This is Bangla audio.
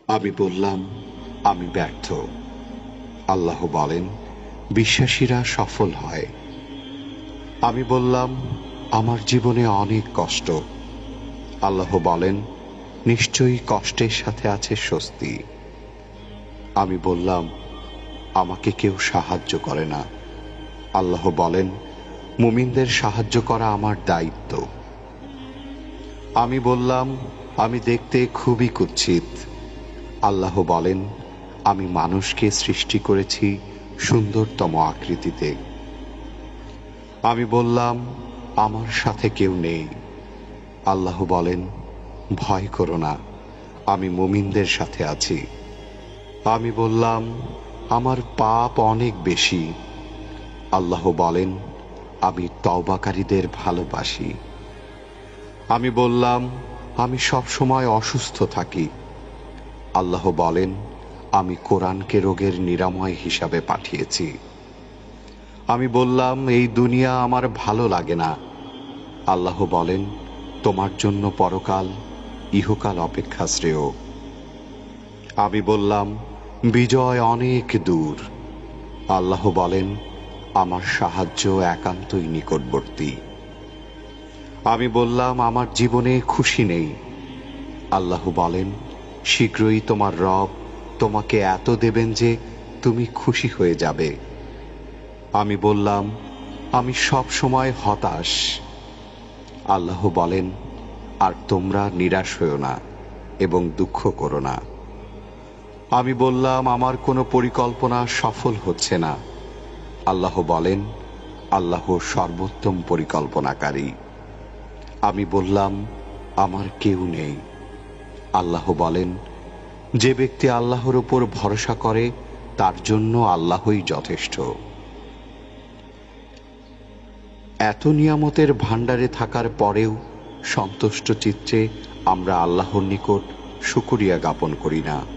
আমি বললাম, আমি ব্যর্থ। আল্লাহ বলেন, বিশ্বাসীরা সফল হয়। আমি বললাম, আমার জীবনে অনেক কষ্ট। আল্লাহ বলেন, নিশ্চয়ই কষ্টের সাথে আছে স্বস্তি। আমি বললাম, আমাকে কেউ সাহায্য করে না। আল্লাহ বলেন, মুমিনদের সাহায্য করা আমার দায়িত্ব। আমি বললাম, আমি দেখতে খুবই কুৎসিত। আল্লাহ বলেন, আমি মানুষকে সৃষ্টি করেছি সুন্দরতম আকৃতিতে। আমি বললাম, আমার সাথে কেউ নেই। আল্লাহ বলেন, ভয় করো না, আমি মুমিনদের সাথে আছি। আমি বললাম, আমার পাপ অনেক বেশি। আল্লাহ বলেন, আমি তওবাকারীদের ভালোবাসি। আমি বললাম, আমি সব সময় অসুস্থ থাকি। আল্লাহ বলেন, আমি কোরআনকে রোগের নিরাময় হিসাবে পাঠিয়েছি। আমি বললাম, এই দুনিয়া আমার ভালো লাগে না। আল্লাহ বলেন, তোমার জন্য পরকাল, ইহকাল অপেক্ষা শ্রেয়। আমি বললাম, বিজয় অনেক দূর। আল্লাহ বলেন, আমার সাহায্য একান্তই নিকটবর্তী। আমি বললাম, আমার জীবনে খুশি নেই। আল্লাহ বলেন, শীঘ্রই তোমার রব তোমাকে এত দেবেন যে তুমি খুশি হয়ে যাবে। আমি বললাম, আমি সব সময় হতাশ। আল্লাহ বলেন, আর তোমরা নিরাশ হও না এবং দুঃখ করো না। আমি বললাম, আমার কোনো পরিকল্পনা সফল হচ্ছে না। আল্লাহ বলেন, আল্লাহ সর্বোত্তম পরিকল্পনাকারী। আমি বললাম, আমার কেউ নেই। আল্লাহ বলেন, যে ব্যক্তি আল্লাহর উপর ভরসা করে তার জন্য আল্লাহই যথেষ্ট। এত নিয়ামতের ভাণ্ডারে থাকার পরেও সন্তুষ্ট চিত্তে আমরা আল্লাহর নিকট শুকরিয়া জ্ঞাপন করি না।